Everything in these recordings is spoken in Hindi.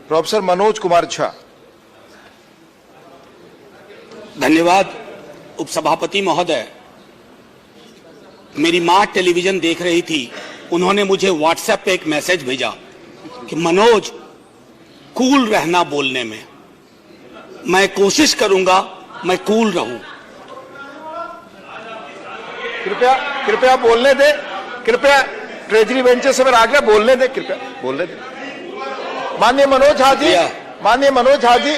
प्रोफेसर मनोज कुमार झा। धन्यवाद उपसभापति महोदय। मेरी मां टेलीविजन देख रही थी, उन्होंने मुझे व्हाट्सएप पे एक मैसेज भेजा कि मनोज कूल रहना बोलने में। मैं कोशिश करूंगा मैं कूल रहूं। कृपया बोलने दे, कृपया ट्रेजरी बेंचेस से मेरा आग्रह, बोलने दे, कृपया बोलने दे। माननीय मनोज झा जी,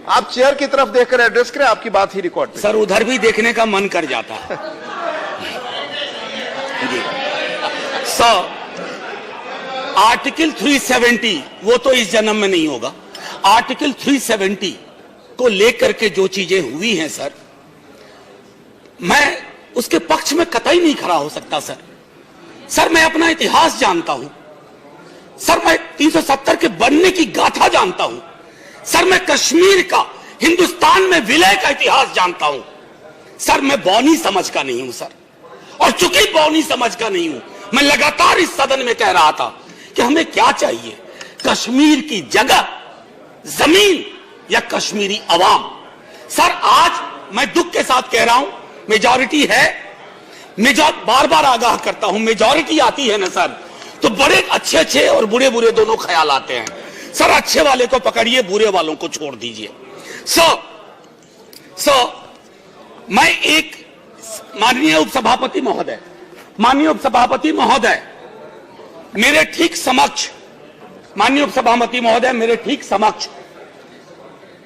आप चेयर की तरफ देखकर एड्रेस करें, आपकी बात ही रिकॉर्ड। सर उधर भी देखने का मन कर जाता है। सर आर्टिकल 370 वो तो इस जन्म में नहीं होगा। आर्टिकल 370 को लेकर के जो चीजें हुई हैं सर, मैं उसके पक्ष में कतई नहीं खड़ा हो सकता सर। सर मैं अपना इतिहास जानता हूं सर, मैं 370 के बनने की गाथा जानता हूं सर, मैं कश्मीर का हिंदुस्तान में विलय का इतिहास जानता हूं सर। मैं बौनी समझ का नहीं हूं सर, और चूंकि बौनी समझ का नहीं हूं, मैं लगातार इस सदन में कह रहा था कि हमें क्या चाहिए, कश्मीर की जगह, जमीन या कश्मीरी अवाम। सर आज मैं दुख के साथ कह रहा हूं, मेजॉरिटी है, बार बार आगाह करता हूं, मेजॉरिटी आती है ना सर, तो बड़े अच्छे अच्छे और बुरे बुरे दोनों ख्याल आते हैं सर। अच्छे वाले को पकड़िए, बुरे वालों को छोड़ दीजिए। मैं एक माननीय उपसभापति महोदय मेरे ठीक समक्ष,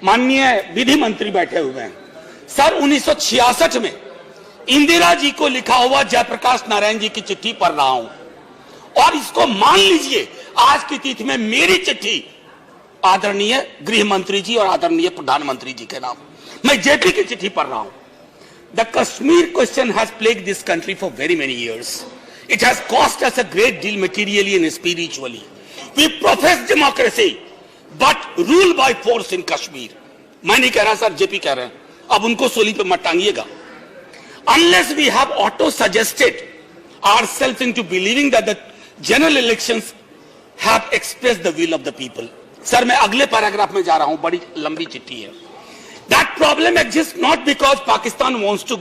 माननीय विधि मंत्री बैठे हुए हैं सर। 1966 में इंदिरा जी को लिखा हुआ जयप्रकाश नारायण जी की चिट्ठी पढ़ रहा हूं, और इसको मान लीजिए आज की तिथि में मेरी चिट्ठी आदरणीय गृह मंत्री जी और आदरणीय प्रधानमंत्री जी के नाम, मैं जेपी की चिट्ठी पढ़ रहा हूं। The Kashmir question has plagued this country for very many years. It has cost us a great deal materially and spiritually. We profess democracy, but rule by force in Kashmir. मैं नहीं कह रहा सर, जेपी कह रहे हैं, अब उनको सोली पे मत टांगिएगा। Unless we have auto-suggested ourselves into believing that the general elections have expressed the will of the people. Sir मैं अगले पैराग्राफ में जा रहा हूं, बड़ी लंबी चिट्ठी है। That problem exists not because Pakistan wants to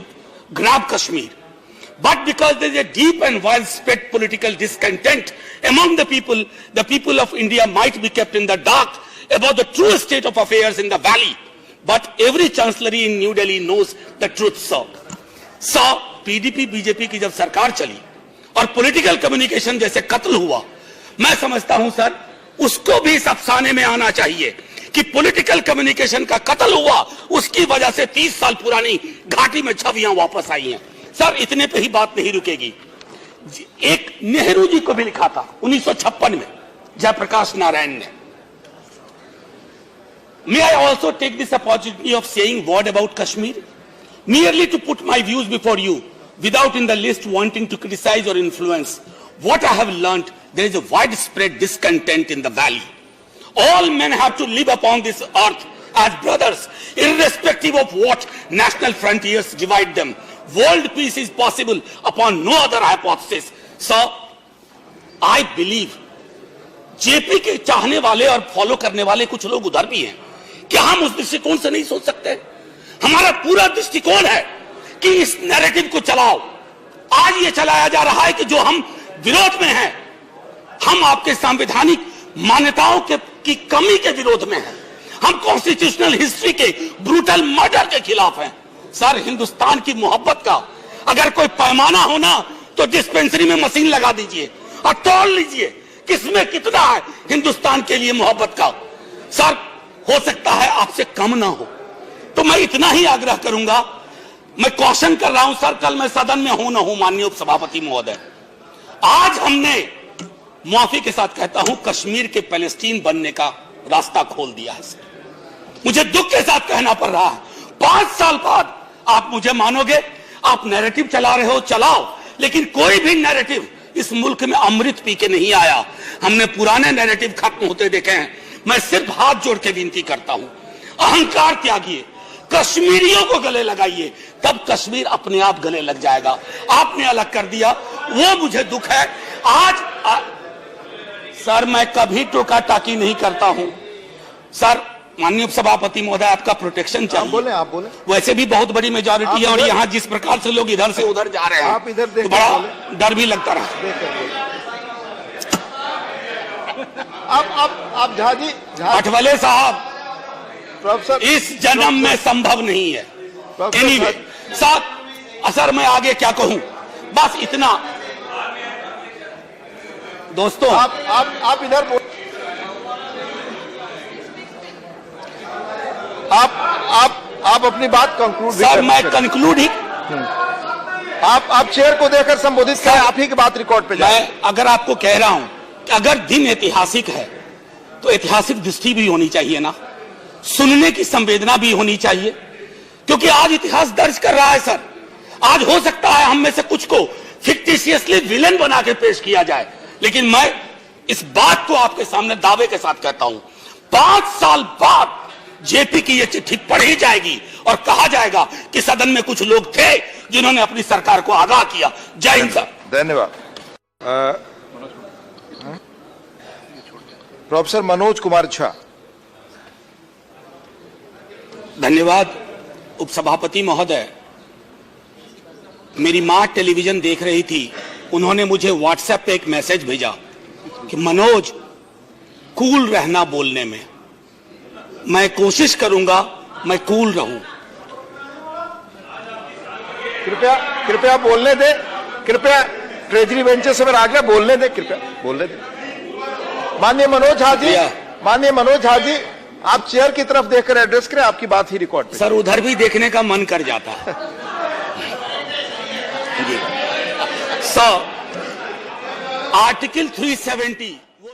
grab Kashmir, but because there is a deep and widespread political discontent among the people. The people of India might be kept in the dark about the true state of affairs in the valley, but every chancellery in New Delhi knows the truth. So PDP BJP की जब सरकार चली और पॉलिटिकल कम्युनिकेशन जैसे कत्ल हुआ, मैं समझता हूं सर उसको भी इस अफसाने में आना चाहिए कि पॉलिटिकल कम्युनिकेशन का कत्ल हुआ, उसकी वजह से 30 साल पुरानी घाटी में छवियां वापस आई हैं। सर इतने पे ही बात नहीं रुकेगी। एक नेहरू जी को भी लिखा था 1956 में जयप्रकाश नारायण ने। May I also take this opportunity of saying word about Kashmir, merely to put my views before you, without in the least wanting to criticize or influence. What I have learnt, there is a widespread discontent in the valley. All men have to live upon this earth as brothers, irrespective of what national frontiers divide them. World peace is possible upon no other hypothesis. So, I believe JP के चाहने वाले और फॉलो करने वाले कुछ लोग उधर भी हैं। क्या हम उस दृष्टिकोण से नहीं सोच सकते? हमारा पूरा दृष्टिकोण है कि इस नैरेटिव को चलाओ। आज ये चलाया जा रहा है कि जो हम विरोध में हैं, हम आपके संवैधानिक मान्यताओं की कमी के विरोध में हैं, हम कॉन्स्टिट्यूशनल हिस्ट्री के ब्रूटल मर्डर के खिलाफ हैं। सर हिंदुस्तान की मोहब्बत का अगर कोई पैमाना हो ना, तो डिस्पेंसरी में मशीन लगा दीजिए और तोड़ लीजिए किसमें कितना है हिंदुस्तान के लिए मोहब्बत का। सर हो सकता है आपसे कम ना हो, तो मैं इतना ही आग्रह करूंगा। मैं क्वेश्चन कर रहा हूं सर, कल मैं सदन में हूं ना हूं माननीय उपसभापति महोदय, आज हमने मुआफी के साथ कहता हूं कश्मीर के पैलेस्टीन बनने का रास्ता खोल दिया है। मुझे दुख के साथ कहना पड़ रहा है, 5 साल बाद आप मुझे मानोगे, आप नैरेटिव चला रहे हो, चलाओ, लेकिन कोई भी नैरेटिव इस मुल्क में अमृत पी के नहीं आया। हमने पुराने नैरेटिव खत्म होते देखे हैं। मैं सिर्फ हाथ जोड़ के विनती करता हूं, अहंकार त्यागिए, कश्मीरियों को गले लगाइए, तब कश्मीर अपने आप गले लग जाएगा। आपने अलग कर दिया, वो मुझे दुख है। आज सर मैं कभी टोका टाकी नहीं करता हूं सर। माननीय उपसभापति महोदय, आपका प्रोटेक्शन चाहिए। आप बोले वैसे भी बहुत बड़ी मेजॉरिटी है और यहाँ जिस प्रकार से लोग इधर से उधर जा रहे हैं, आप इधर देख तो बड़ा डर भी लगता रहा। आप झा जी, अठवले साहब, प्रोफेसर, इस जन्म में संभव नहीं है। एनीवे साहब, सर मैं आगे क्या कहूं, बस इतना। दोस्तों आप इधर आप अपनी बात कंक्लूड। सर मैं कंक्लूड ही, आप चेयर को देकर संबोधित करें, आप ही की बात रिकॉर्ड पे जाए। मैं अगर आपको कह रहा हूं कि अगर दिन ऐतिहासिक है तो ऐतिहासिक दृष्टि भी होनी चाहिए ना, सुनने की संवेदना भी होनी चाहिए, क्योंकि आज इतिहास दर्ज कर रहा है सर। आज हो सकता है हम में से कुछ को फिक्टिशियसली विलन बना के पेश किया जाए, लेकिन मैं इस बात को आपके सामने दावे के साथ कहता हूं, 5 साल बाद जेपी की यह चिट्ठी पढ़ी जाएगी और कहा जाएगा कि सदन में कुछ लोग थे जिन्होंने अपनी सरकार को आगाह किया। जय हिंद सर। धन्यवाद। प्रोफेसर मनोज कुमार झा। धन्यवाद उपसभापति महोदय। मेरी मां टेलीविजन देख रही थी, उन्होंने मुझे व्हाट्सएप पे एक मैसेज भेजा कि मनोज कूल रहना बोलने में। मैं कोशिश करूंगा मैं कूल रहूं। कृपया बोलने दे, कृपया ट्रेजरी बेंचेस से मेरा आग्रह, बोलने दे, कृपया बोलने दे। माननीय मनोज झा जी, आप चेयर की तरफ देखकर एड्रेस करें, आपकी बात ही रिकॉर्ड पे। सर उधर भी देखने का मन कर जाता है। Sir article 370